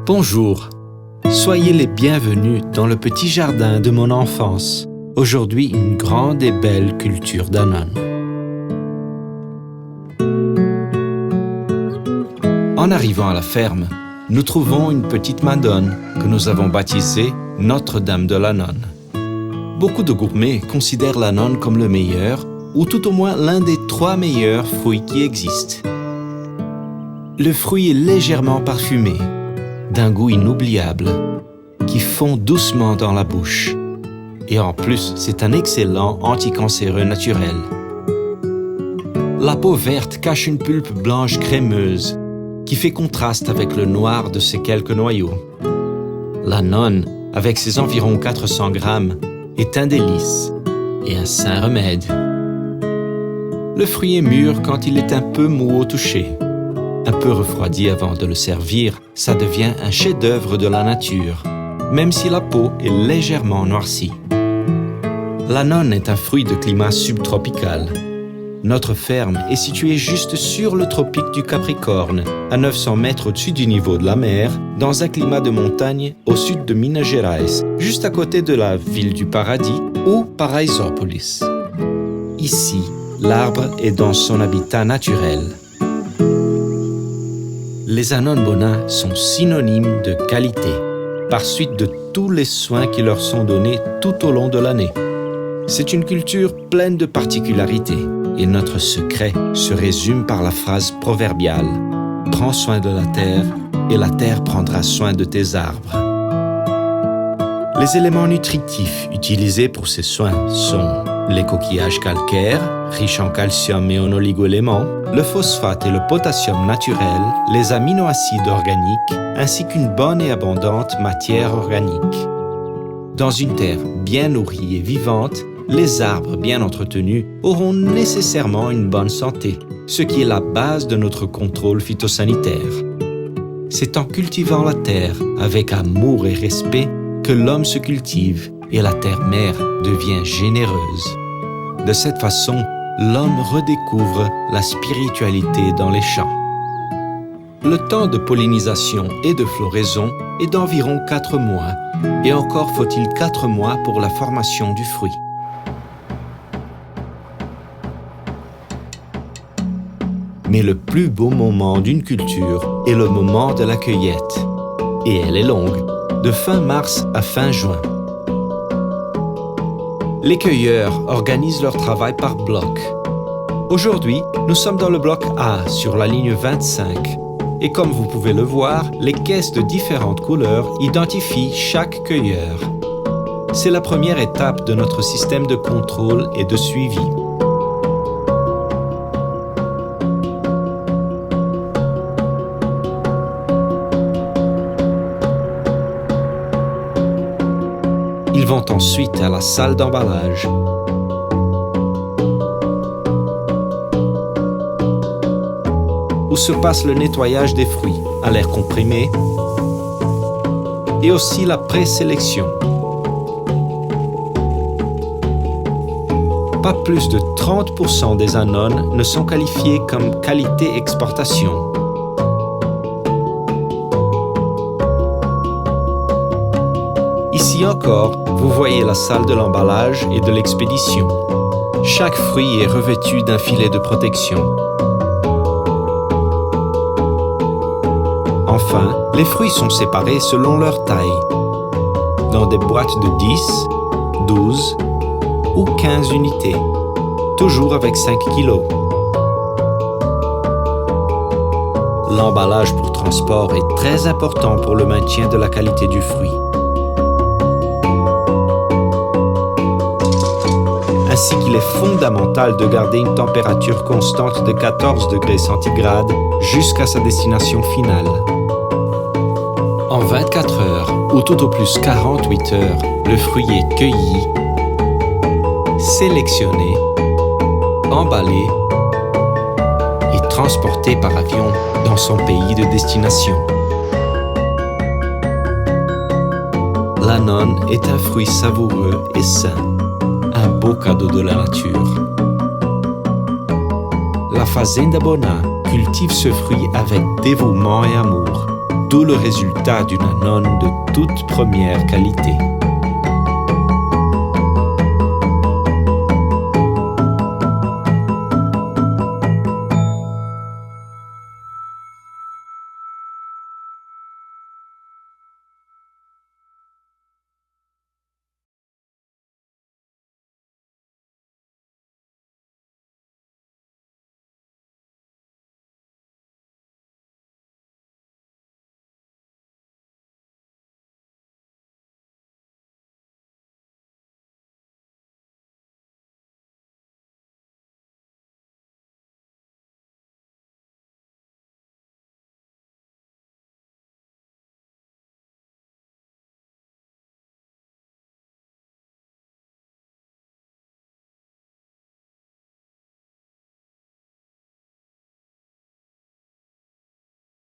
Bonjour, soyez les bienvenus dans le petit jardin de mon enfance. Aujourd'hui, une grande et belle culture d'Annone. En arrivant à la ferme, nous trouvons une petite madone que nous avons baptisée Notre-Dame de l'Annone. Beaucoup de gourmets considèrent l'Annone comme le meilleur, ou tout au moins l'un des 3 meilleurs fruits qui existent. Le fruit est légèrement parfumé, d'un goût inoubliable, qui fond doucement dans la bouche. Et en plus, c'est un excellent anticancéreux naturel. La peau verte cache une pulpe blanche crémeuse qui fait contraste avec le noir de ses quelques noyaux. L'Annone, avec ses environ 400 grammes, est un délice et un saint remède. Le fruit est mûr quand il est un peu mou au toucher. Un peu refroidi avant de le servir, ça devient un chef-d'œuvre de la nature, même si la peau est légèrement noircie. L'Annone est un fruit de climat subtropical. Notre ferme est située juste sur le tropique du Capricorne, à 900 mètres au-dessus du niveau de la mer, dans un climat de montagne au sud de Minas Gerais, juste à côté de la ville du Paradis ou Paraisópolis. Ici, l'arbre est dans son habitat naturel. Les Annones Bonins sont synonymes de qualité, par suite de tous les soins qui leur sont donnés tout au long de l'année. C'est une culture pleine de particularités, et notre secret se résume par la phrase proverbiale « Prends soin de la terre, et la terre prendra soin de tes arbres ». Les éléments nutritifs utilisés pour ces soins sont les coquillages calcaires, riches en calcium et en oligo-éléments, le phosphate et le potassium naturel, les aminoacides organiques, ainsi qu'une bonne et abondante matière organique. Dans une terre bien nourrie et vivante, les arbres bien entretenus auront nécessairement une bonne santé, ce qui est la base de notre contrôle phytosanitaire. C'est en cultivant la terre avec amour et respect que l'homme se cultive et la terre-mère devient généreuse. De cette façon, l'homme redécouvre la spiritualité dans les champs. Le temps de pollinisation et de floraison est d'environ 4 mois, et encore faut-il 4 mois pour la formation du fruit. Mais le plus beau moment d'une culture est le moment de la cueillette, et elle est longue, de fin mars à fin juin. Les cueilleurs organisent leur travail par bloc. Aujourd'hui, nous sommes dans le bloc A sur la ligne 25. Et comme vous pouvez le voir, les caisses de différentes couleurs identifient chaque cueilleur. C'est la première étape de notre système de contrôle et de suivi. Ils vont ensuite à la salle d'emballage. Où se passe le nettoyage des fruits à l'air comprimé et aussi la présélection. Pas plus de 30% des Annones ne sont qualifiées comme qualité exportation. Ici encore, vous voyez la salle de l'emballage et de l'expédition. Chaque fruit est revêtu d'un filet de protection. Enfin, les fruits sont séparés selon leur taille, dans des boîtes de 10, 12 ou 15 unités, toujours avec 5 kilos. L'emballage pour transport est très important pour le maintien de la qualité du fruit. Ainsi qu'il est fondamental de garder une température constante de 14 degrés centigrades jusqu'à sa destination finale. En 24 heures, ou tout au plus 48 heures, le fruit est cueilli, sélectionné, emballé et transporté par avion dans son pays de destination. L'Annone est un fruit savoureux et sain. Un beau cadeau de la nature. La Fazenda Bonin cultive ce fruit avec dévouement et amour. d'où le résultat d'une nonne de toute première qualité.